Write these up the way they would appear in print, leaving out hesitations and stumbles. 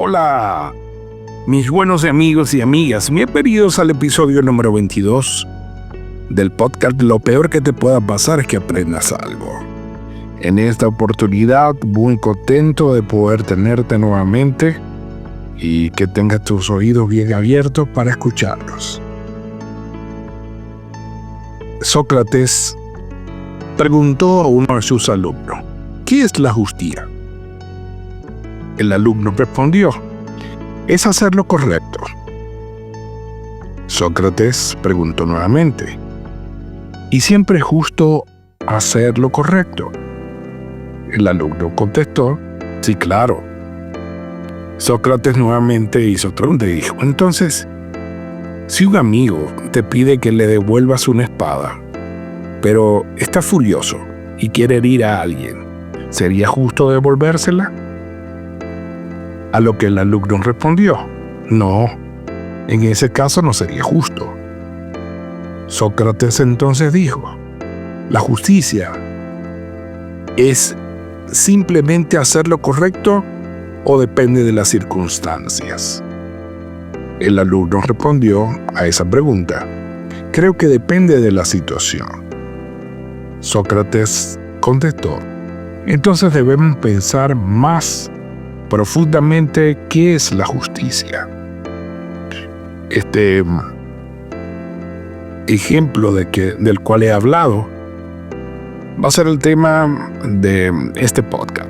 Hola, mis buenos amigos y amigas, bienvenidos al episodio número 22 del podcast Lo peor que te pueda pasar es que aprendas algo. En esta oportunidad, muy contento de poder tenerte nuevamente y que tengas tus oídos bien abiertos para escucharlos. Sócrates preguntó a uno de sus alumnos, ¿qué es la justicia? El alumno respondió, es hacer lo correcto. Sócrates preguntó nuevamente, ¿y siempre es justo hacer lo correcto? El alumno contestó, sí, claro. Sócrates nuevamente hizo otra pregunta y dijo, entonces, si un amigo te pide que le devuelvas una espada, pero está furioso y quiere herir a alguien, ¿sería justo devolvérsela? A lo que el alumno respondió, no, en ese caso no sería justo. Sócrates entonces dijo, la justicia es simplemente hacer lo correcto o depende de las circunstancias. El alumno respondió a esa pregunta, creo que depende de la situación. Sócrates contestó, entonces debemos pensar más profundamente qué es la justicia. Este ejemplo del cual he hablado va a ser el tema de este podcast.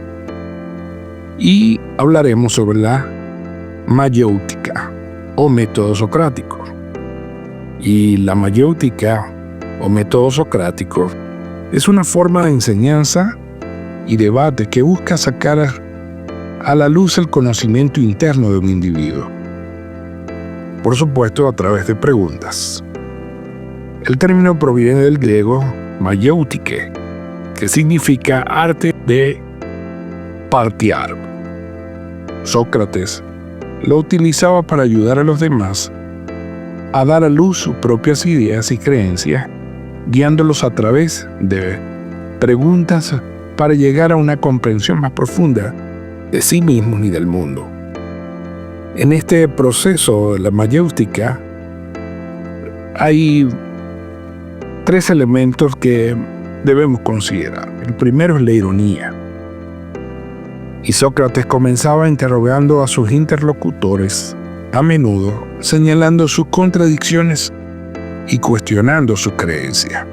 Y hablaremos sobre la mayéutica o método socrático. Y la mayéutica o método socrático es una forma de enseñanza y debate que busca sacar a la luz el conocimiento interno de un individuo. Por supuesto, a través de preguntas. El término proviene del griego mayéutike, que significa arte de partear. Sócrates lo utilizaba para ayudar a los demás a dar a luz sus propias ideas y creencias, guiándolos a través de preguntas para llegar a una comprensión más profunda de sí mismos y del mundo. En este proceso de la mayéutica hay tres elementos que debemos considerar. El primero es la ironía. Y Sócrates comenzaba interrogando a sus interlocutores, a menudo señalando sus contradicciones y cuestionando sus creencias.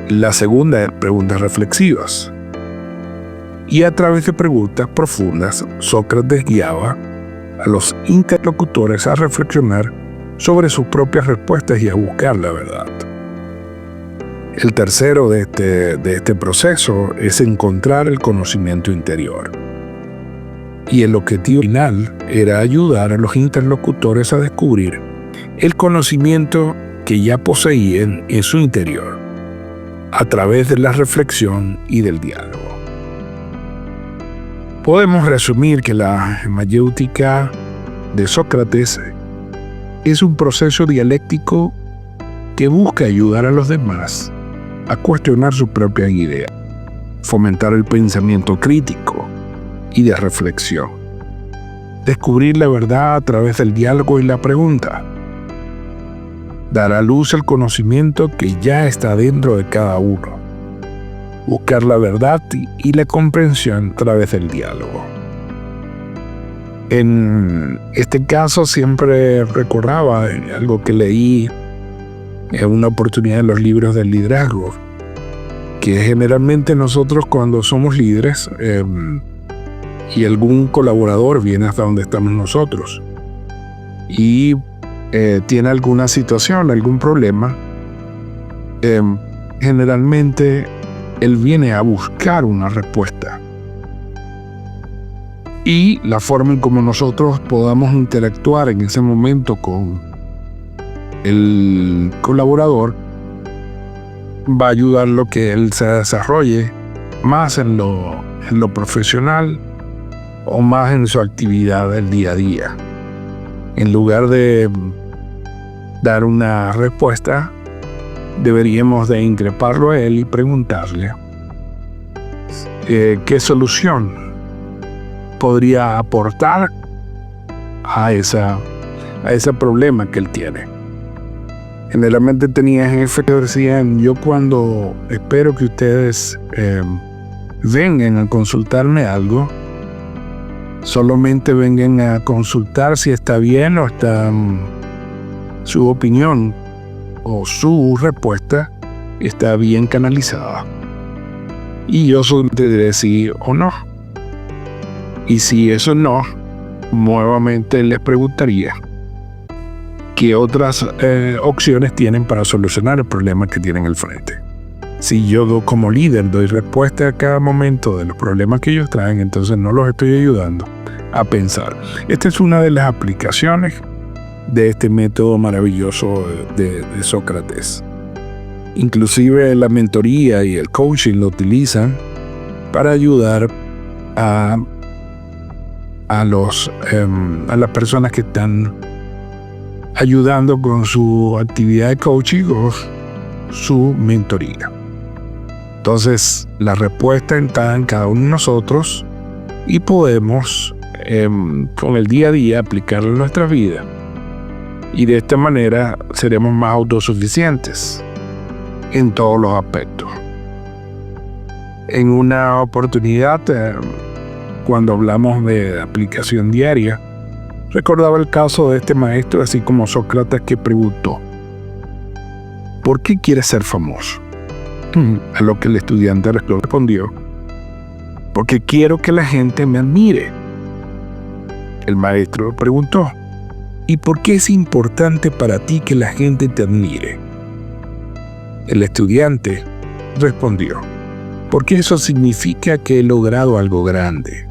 La segunda es preguntas reflexivas. Y a través de preguntas profundas, Sócrates guiaba a los interlocutores a reflexionar sobre sus propias respuestas y a buscar la verdad. El tercero de este proceso es encontrar el conocimiento interior. Y el objetivo final era ayudar a los interlocutores a descubrir el conocimiento que ya poseían en su interior, a través de la reflexión y del diálogo. Podemos resumir que la mayéutica de Sócrates es un proceso dialéctico que busca ayudar a los demás a cuestionar su propia idea, fomentar el pensamiento crítico y de reflexión, descubrir la verdad a través del diálogo y la pregunta, dar a luz el conocimiento que ya está dentro de cada uno, buscar la verdad y la comprensión a través del diálogo. En este caso siempre recordaba algo que leí en una oportunidad en los libros del liderazgo, que generalmente nosotros cuando somos líderes y algún colaborador viene hasta donde estamos nosotros y tiene alguna situación, algún problema, generalmente él viene a buscar una respuesta. Y la forma en cómo nosotros podamos interactuar en ese momento con el colaborador va a ayudar a que él se desarrolle más en lo profesional o más en su actividad del día a día. En lugar de dar una respuesta, deberíamos de increparlo a él y preguntarle qué solución podría aportar a ese problema que él tiene. Generalmente tenía jefes que decían: yo cuando espero que ustedes vengan a consultarme algo, solamente vengan a consultar si está bien o está su opinión o su respuesta está bien canalizada. Y yo solamente diré sí o no. Y si eso no, nuevamente les preguntaría qué otras opciones tienen para solucionar el problema que tienen al frente. Si yo como líder doy respuesta a cada momento de los problemas que ellos traen, entonces no los estoy ayudando a pensar. Esta es una de las aplicaciones de este método maravilloso de Sócrates. Inclusive la mentoría y el coaching lo utilizan para ayudar a las personas que están ayudando con su actividad de coaching o su mentoría. Entonces, la respuesta está en cada uno de nosotros y podemos, con el día a día, aplicarlo en nuestra vida. Y de esta manera seremos más autosuficientes en todos los aspectos. En una oportunidad, cuando hablamos de aplicación diaria, recordaba el caso de este maestro, así como Sócrates, que preguntó: ¿por qué quieres ser famoso? A lo que el estudiante respondió: porque quiero que la gente me admire. El maestro preguntó: ¿y por qué es importante para ti que la gente te admire? El estudiante respondió: porque eso significa que he logrado algo grande.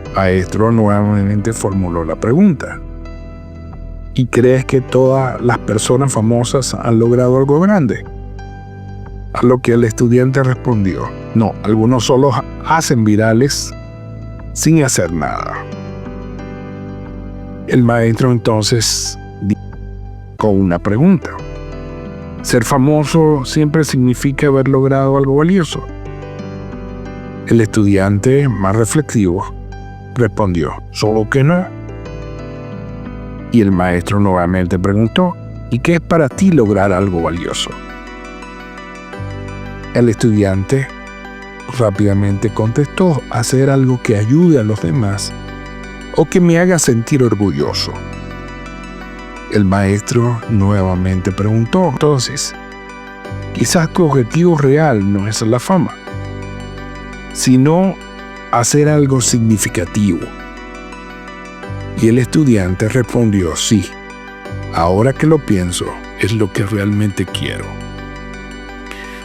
El maestro nuevamente formuló la pregunta: ¿y crees que todas las personas famosas han logrado algo grande? A lo que el estudiante respondió: no, algunos solo hacen virales sin hacer nada. El maestro entonces dijo con una pregunta: ¿ser famoso siempre significa haber logrado algo valioso? El estudiante, más reflexivo, respondió: solo que no. Y el maestro nuevamente preguntó: ¿y qué es para ti lograr algo valioso? El estudiante rápidamente contestó: hacer algo que ayude a los demás o que me haga sentir orgulloso. El maestro nuevamente preguntó: entonces, quizás tu objetivo real no es la fama, sino hacer algo significativo. Y el estudiante respondió: sí, ahora que lo pienso, es lo que realmente quiero.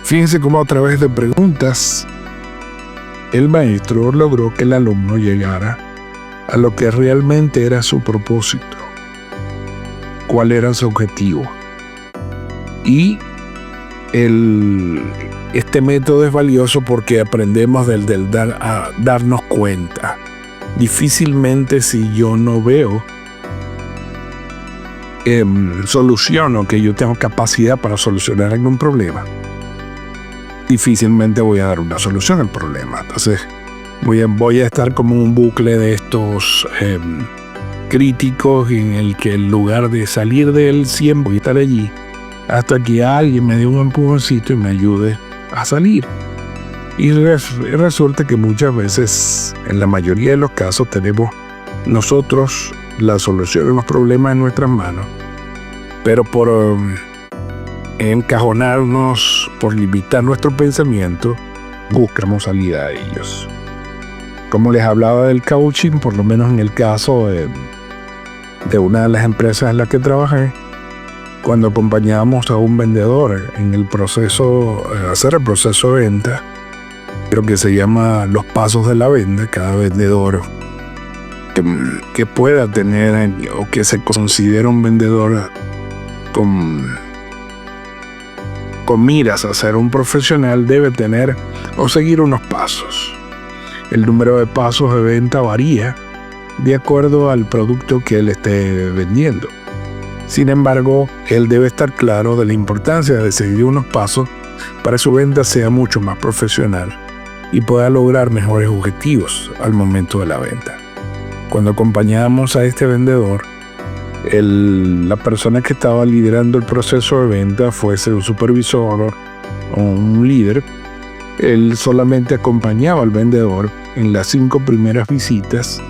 Fíjense cómo a través de preguntas, el maestro logró que el alumno llegara a lo que realmente era su propósito, cuál era su objetivo. Y este método es valioso porque aprendemos a darnos cuenta. Difícilmente, si yo no veo solución o que yo tengo capacidad para solucionar algún problema, difícilmente voy a dar una solución al problema. Entonces voy a estar como un bucle de estos críticos en el que en lugar de salir de él siempre voy a estar allí hasta que alguien me dé un empujoncito y me ayude a salir. Y resulta que muchas veces, en la mayoría de los casos, tenemos nosotros la solución a los problemas en nuestras manos, pero por encajonarnos, por limitar nuestro pensamiento, buscamos salida a ellos. Como les hablaba del coaching, por lo menos en el caso de una de las empresas en las que trabajé, cuando acompañábamos a un vendedor en el proceso, hacer el proceso de venta, creo que se llama los pasos de la venta. Cada vendedor que pueda tener o que se considera un vendedor con miras a ser un profesional debe tener o seguir unos pasos. El número de pasos de venta varía de acuerdo al producto que él esté vendiendo. Sin embargo, él debe estar claro de la importancia de seguir unos pasos para que su venta sea mucho más profesional y pueda lograr mejores objetivos al momento de la venta. Cuando acompañábamos a este vendedor, la persona que estaba liderando el proceso de venta, fuese un supervisor o un líder, él solamente acompañaba al vendedor en las 5 primeras visitas,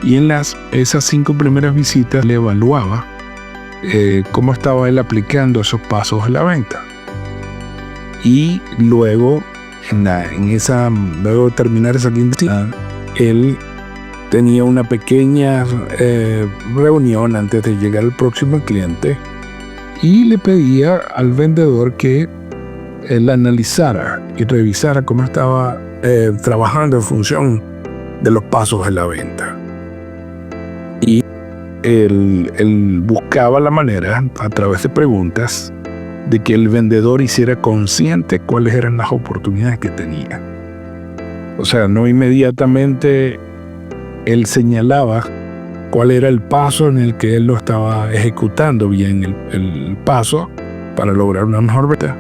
y en esas 5 primeras visitas le evaluaba cómo estaba él aplicando esos pasos de la venta. Y luego, luego de terminar esa quinta, él tenía una pequeña reunión antes de llegar al próximo cliente y le pedía al vendedor que él analizara y revisara cómo estaba trabajando en función de los pasos de la venta. Y él buscaba la manera, a través de preguntas, de que el vendedor hiciera consciente cuáles eran las oportunidades que tenía. O sea, no inmediatamente él señalaba cuál era el paso en el que él lo estaba ejecutando bien, el paso para lograr una mejor venta.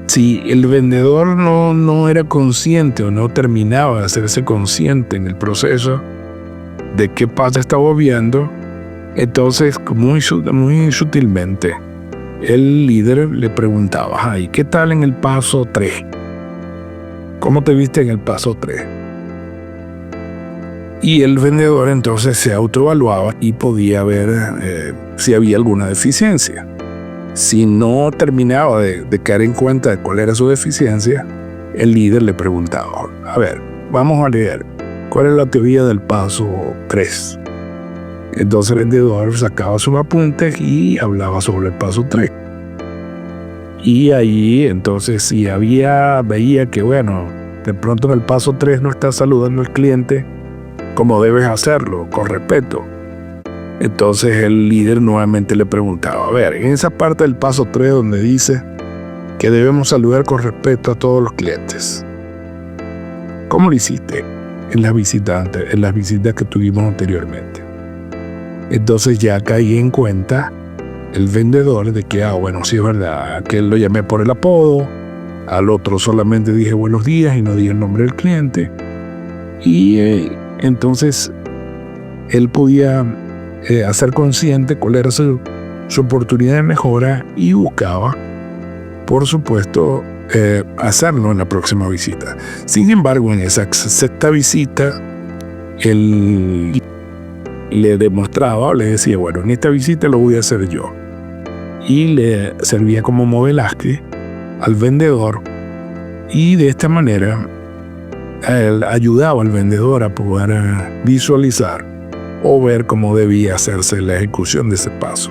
Si el vendedor no era consciente o no terminaba de hacerse consciente en el proceso de qué paso estaba viendo, entonces muy sutilmente el líder le preguntaba: ¿y qué tal en el paso 3? ¿Cómo te viste en el paso 3? Y el vendedor entonces se autoevaluaba y podía ver si había alguna deficiencia. Si no terminaba de caer en cuenta de cuál era su deficiencia, el líder le preguntaba: a ver, vamos a leer, ¿cuál es la teoría del paso 3? Entonces el vendedor sacaba sus apuntes y hablaba sobre el paso 3. Y ahí entonces si veía que de pronto en el paso 3 no está saludando al cliente como debes hacerlo, con respeto. Entonces el líder nuevamente le preguntaba: a ver, en esa parte del paso 3 donde dice que debemos saludar con respeto a todos los clientes, ¿cómo lo hiciste en las visitas que tuvimos anteriormente? Entonces ya caí en cuenta el vendedor de que, sí es verdad, a aquel lo llamé por el apodo, al otro solamente dije buenos días y no dije el nombre del cliente. Y entonces él podía hacer consciente cuál era su oportunidad de mejora y buscaba, por supuesto, hacerlo en la próxima visita. Sin embargo, en esa 6ª visita, él le demostraba, le decía: en esta visita lo voy a hacer yo. Y le servía como modelaje al vendedor, y de esta manera él ayudaba al vendedor a poder visualizar o ver cómo debía hacerse la ejecución de ese paso.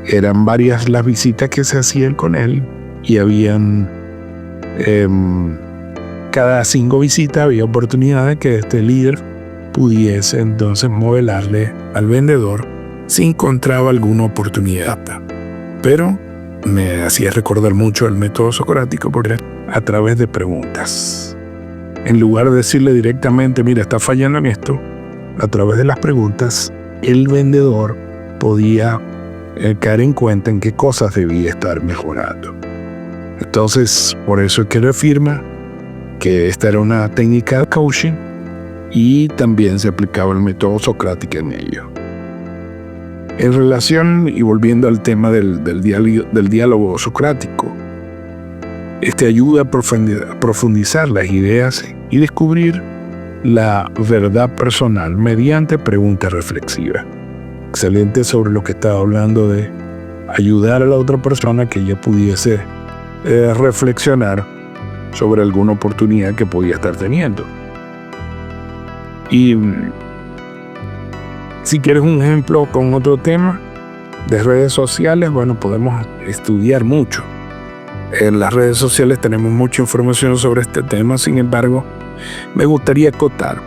Eran varias las visitas que se hacían con él, y habían cada 5 visitas había oportunidad de que este líder pudiese entonces modelarle al vendedor si encontraba alguna oportunidad. Pero me hacía recordar mucho el método socrático, porque a través de preguntas, en lugar de decirle directamente: mira, está fallando en esto, a través de las preguntas el vendedor podía caer en cuenta en qué cosas debía estar mejorando. Entonces, por eso es que él afirma que esta era una técnica de coaching, y también se aplicaba el método socrático en ello. En relación, y volviendo al tema del diálogo socrático, este ayuda a profundizar las ideas y descubrir la verdad personal mediante preguntas reflexivas. Excelente sobre lo que estaba hablando de ayudar a la otra persona que ya pudiese reflexionar sobre alguna oportunidad que podía estar teniendo. Y si quieres un ejemplo con otro tema de redes sociales, podemos estudiar mucho. En las redes sociales tenemos mucha información sobre este tema. Sin embargo, me gustaría acotar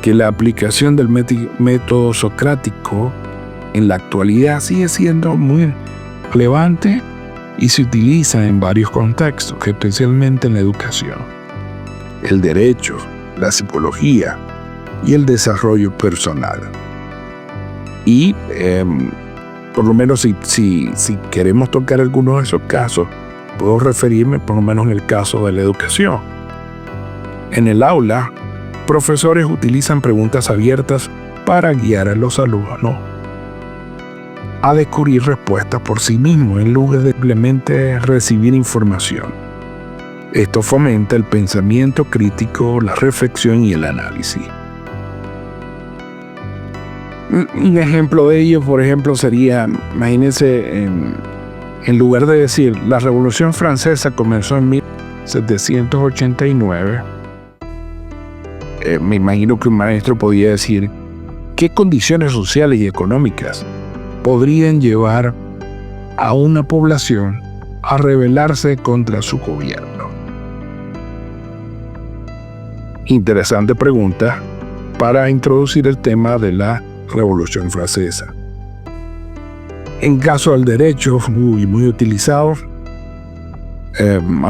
que la aplicación del método socrático en la actualidad sigue siendo muy relevante y se utiliza en varios contextos, especialmente en la educación, el derecho, la psicología y el desarrollo personal. Y por lo menos si queremos tocar algunos de esos casos, puedo referirme por lo menos en el caso de la educación. En el aula, profesores utilizan preguntas abiertas para guiar a los alumnos a descubrir respuestas por sí mismos en lugar de simplemente recibir información. Esto fomenta el pensamiento crítico, la reflexión y el análisis. Un ejemplo de ello, por ejemplo, sería, imagínense, en lugar de decir, la Revolución Francesa comenzó en 1789, me imagino que un maestro podía decir, ¿qué condiciones sociales y económicas podrían llevar a una población a rebelarse contra su gobierno? Interesante pregunta para introducir el tema de la Revolución Francesa. En caso del derecho, muy utilizado,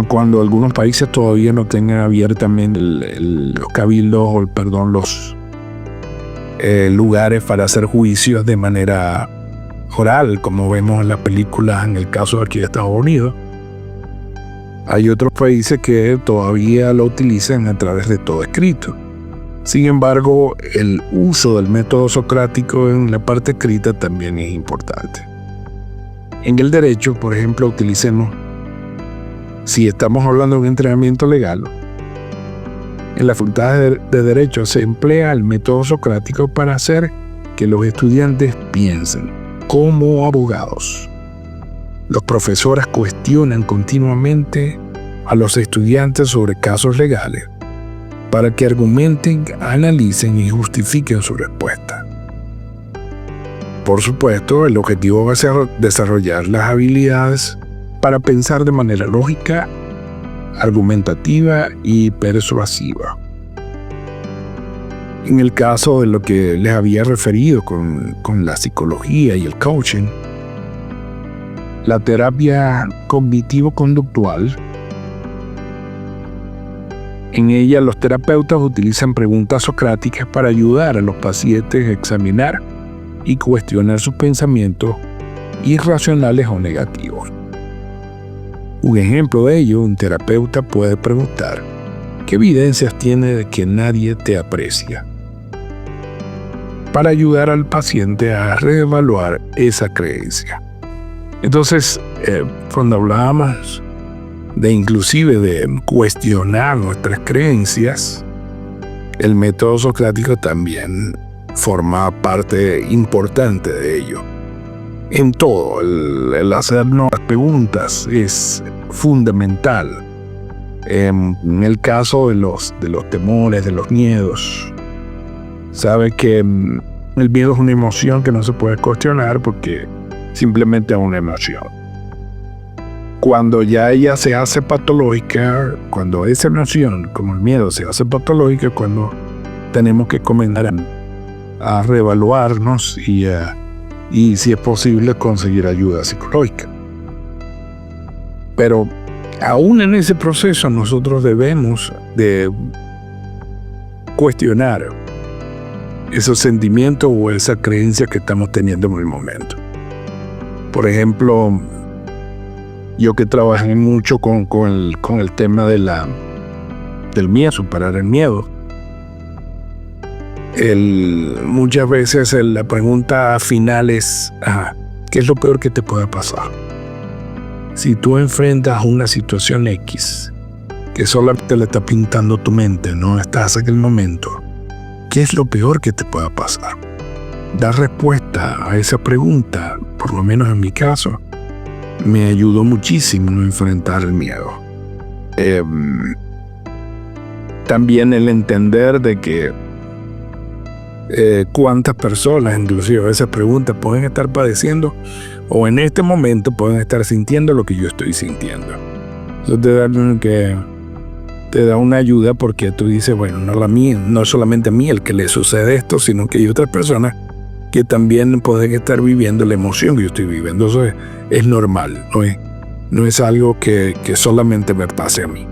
cuando algunos países todavía no tengan abiertamente los cabildos, los lugares para hacer juicios de manera oral, como vemos en las películas, en el caso de aquí de Estados Unidos. Hay otros países que todavía lo utilizan a través de todo escrito. Sin embargo, el uso del método socrático en la parte escrita también es importante. En el derecho, por ejemplo, utilicemos, si estamos hablando de un entrenamiento legal, en la Facultad de Derecho se emplea el método socrático para hacer que los estudiantes piensen como abogados. Los profesores cuestionan continuamente a los estudiantes sobre casos legales para que argumenten, analicen y justifiquen su respuesta. Por supuesto, el objetivo va a ser desarrollar las habilidades para pensar de manera lógica, argumentativa y persuasiva. En el caso de lo que les había referido con la psicología y el coaching, la terapia cognitivo-conductual, en ella los terapeutas utilizan preguntas socráticas para ayudar a los pacientes a examinar y cuestionar sus pensamientos irracionales o negativos. Un ejemplo de ello, un terapeuta puede preguntar, ¿qué evidencias tiene de que nadie te aprecia? Para ayudar al paciente a reevaluar esa creencia. Entonces, cuando hablábamos inclusive de cuestionar nuestras creencias, el método socrático también forma parte importante de ello. En todo, el hacernos preguntas es fundamental. En el caso de los temores, de los miedos, sabe que el miedo es una emoción que no se puede cuestionar porque simplemente es una emoción. Cuando ya ella se hace patológica, cuando esa emoción, como el miedo, se hace patológica, cuando tenemos que comenzar a reevaluarnos y si es posible conseguir ayuda psicológica. Pero aún en ese proceso nosotros debemos de cuestionar esos sentimientos o esa creencia que estamos teniendo en el momento. Por ejemplo, yo que trabajé mucho con el tema del miedo, superar el miedo. Muchas veces la pregunta final es, ¿qué es lo peor que te puede pasar? Si tú enfrentas una situación X, que solamente le está pintando tu mente, no estás en el momento, ¿qué es lo peor que te pueda pasar? Dar respuesta a esa pregunta, por lo menos en mi caso, me ayudó muchísimo a enfrentar el miedo. También el entender de que cuántas personas, inclusive esas preguntas, pueden estar padeciendo o en este momento pueden estar sintiendo lo que yo estoy sintiendo. Eso te da una ayuda porque tú dices, bueno, no es solamente a mí el que le sucede esto, sino que hay otras personas que también pueden estar viviendo la emoción que yo estoy viviendo. Eso es normal, no es algo que solamente me pase a mí.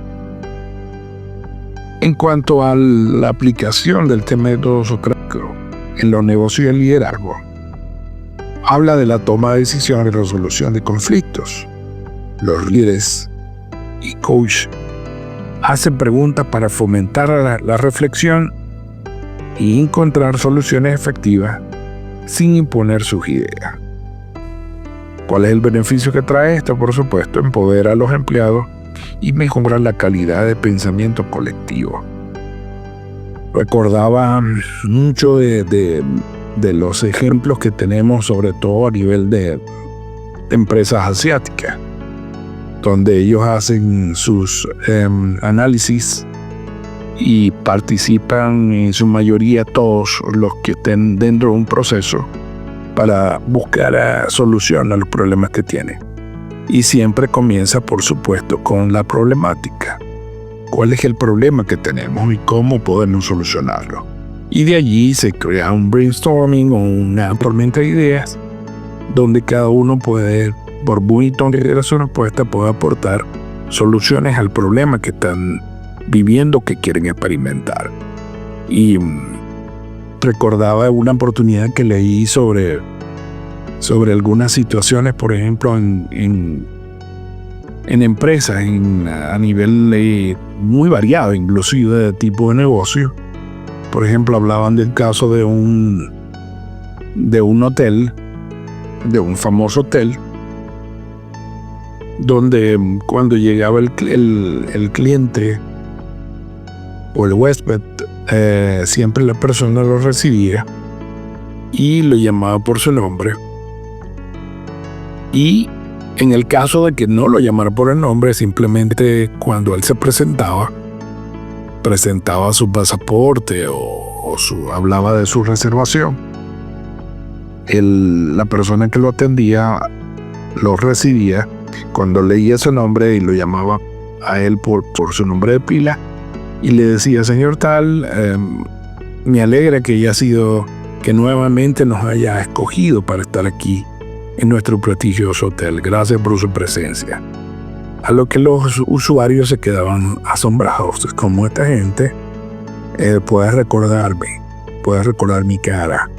En cuanto a la aplicación del método socrático en los negocios y el liderazgo, habla de la toma de decisiones y resolución de conflictos. Los líderes y coach hacen preguntas para fomentar la reflexión y encontrar soluciones efectivas sin imponer sus ideas. ¿Cuál es el beneficio que trae esto? Por supuesto, empodera a los empleados y mejora la calidad de pensamiento colectivo. Recordaba mucho de los ejemplos que tenemos, sobre todo a nivel de empresas asiáticas, donde ellos hacen sus análisis y participan en su mayoría todos los que estén dentro de un proceso para buscar solución a los problemas que tienen. Y siempre comienza, por supuesto, con la problemática. ¿Cuál es el problema que tenemos y cómo podemos solucionarlo? Y de allí se crea un brainstorming o una tormenta de ideas donde cada uno puede, por muy tonta de su respuesta, puede aportar soluciones al problema que están viviendo, que quieren experimentar. Y recordaba una oportunidad que leí sobre algunas situaciones, por ejemplo, en empresas a nivel muy variado, inclusive de tipo de negocio. Por ejemplo, hablaban del caso de un hotel, de un famoso hotel, donde cuando llegaba el cliente o el huésped, siempre la persona lo recibía y lo llamaba por su nombre. Y en el caso de que no lo llamara por el nombre, simplemente cuando él se presentaba su pasaporte o hablaba de su reservación, la persona que lo atendía lo recibía cuando leía su nombre y lo llamaba a él por su nombre de pila y le decía: señor tal, me alegra que nuevamente nos haya escogido para estar aquí en nuestro prestigioso hotel. Gracias por su presencia. A lo que los usuarios se quedaban asombrados. Como esta gente puede recordar mi cara.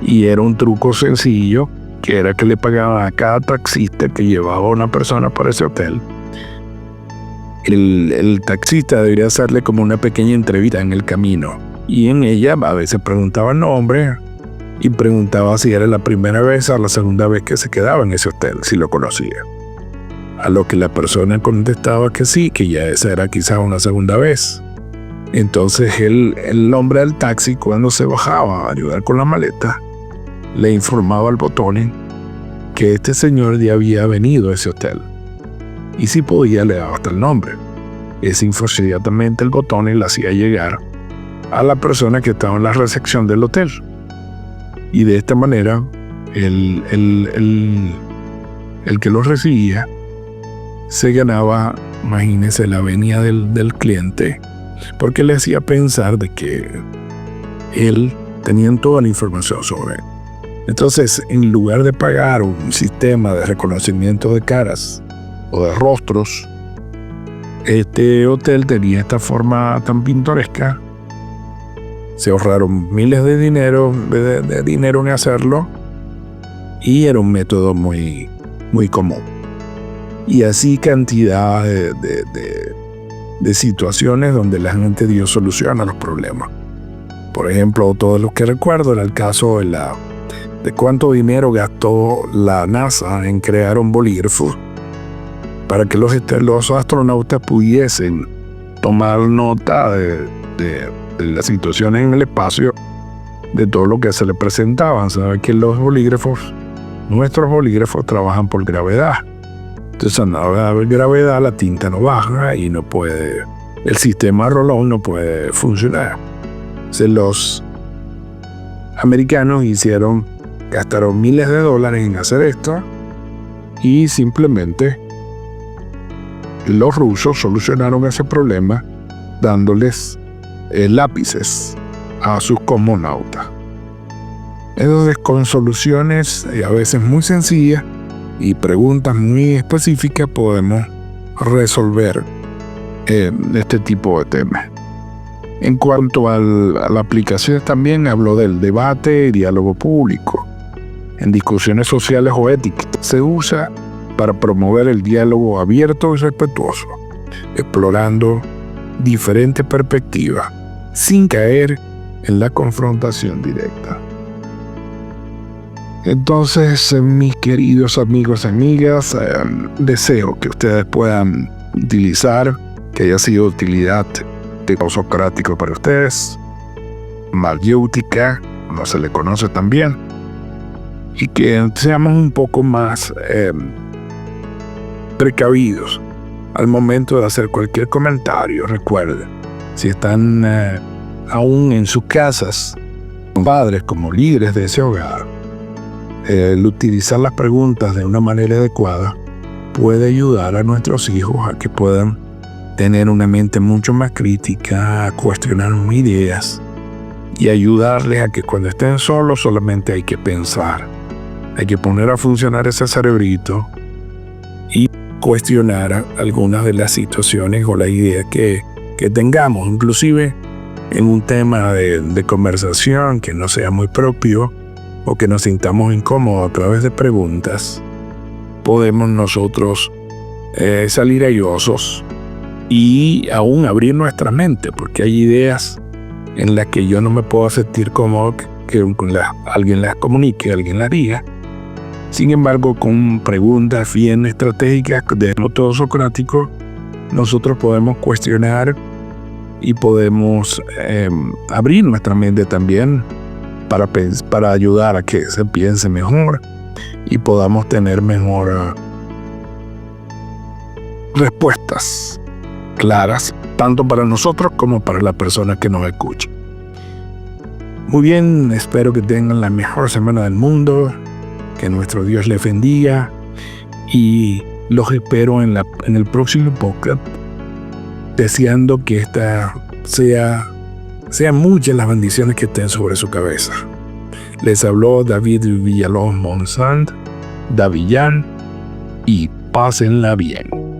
Y era un truco sencillo, que era que le pagaban a cada taxista que llevaba a una persona para ese hotel. El taxista debería hacerle como una pequeña entrevista en el camino. Y en ella a veces preguntaba el nombre y preguntaba si era la primera vez o la segunda vez que se quedaba en ese hotel, si lo conocía. A lo que la persona contestaba que sí, que ya esa era quizás una segunda vez. Entonces el hombre del taxi, cuando se bajaba a ayudar con la maleta, le informaba al botón que este señor ya había venido a ese hotel. Y si podía, le daba hasta el nombre. Ese inmediatamente el botón le hacía llegar a la persona que estaba en la recepción del hotel. Y de esta manera, el que lo recibía se ganaba, imagínese, la venia del cliente, porque le hacía pensar de que él tenía toda la información sobre él. Entonces, en lugar de pagar un sistema de reconocimiento de caras o de rostros, este hotel tenía esta forma tan pintoresca. Se ahorraron miles de dinero en hacerlo y era un método muy, muy común. Y así cantidad de situaciones donde la gente dio solución a los problemas. Por ejemplo, todos los que recuerdo era el caso de cuánto dinero gastó la NASA en crear un bolígrafo para que los astronautas pudiesen tomar nota de la situación en el espacio, de todo lo que se le presentaban. Sabe que nuestros bolígrafos trabajan por gravedad. Entonces, al no haber gravedad, la tinta no baja y el sistema rolón no puede funcionar. Entonces, los americanos gastaron miles de dólares en hacer esto y simplemente los rusos solucionaron ese problema dándoles lápices a sus cosmonautas. Entonces, con soluciones a veces muy sencillas y preguntas muy específicas podemos resolver este tipo de temas. En cuanto a la aplicación, también habló del debate y diálogo público. En discusiones sociales o éticas se usa para promover el diálogo abierto y respetuoso. explorando diferentes perspectivas sin caer en la confrontación directa. Entonces, mis queridos amigos y amigas, deseo que ustedes puedan utilizar, que haya sido de utilidad tipo socrático para ustedes, mayéutica, como se le conoce también, y que seamos un poco más precavidos al momento de hacer cualquier comentario. Recuerden, si están aún en sus casas, padres como líderes de ese hogar, el utilizar las preguntas de una manera adecuada puede ayudar a nuestros hijos a que puedan tener una mente mucho más crítica, a cuestionar ideas y ayudarles a que cuando estén solos solamente hay que pensar. Hay que poner a funcionar ese cerebrito y cuestionar algunas de las situaciones o las ideas que tengamos, inclusive en un tema de conversación que no sea muy propio o que nos sintamos incómodos a través de preguntas, podemos nosotros salir airosos y aún abrir nuestra mente, porque hay ideas en las que yo no me puedo sentir cómodo que alguien las comunique, alguien las diga. Sin embargo, con preguntas bien estratégicas de método socrático, nosotros podemos cuestionar y podemos abrir nuestra mente también para ayudar a que se piense mejor y podamos tener mejor respuestas claras, tanto para nosotros como para la persona que nos escucha. Muy bien, espero que tengan la mejor semana del mundo, que nuestro Dios les bendiga y los espero en el próximo podcast, deseando que sean muchas las bendiciones que estén sobre su cabeza. Les habló David Villalón Monsant, Davillán, y pásenla bien.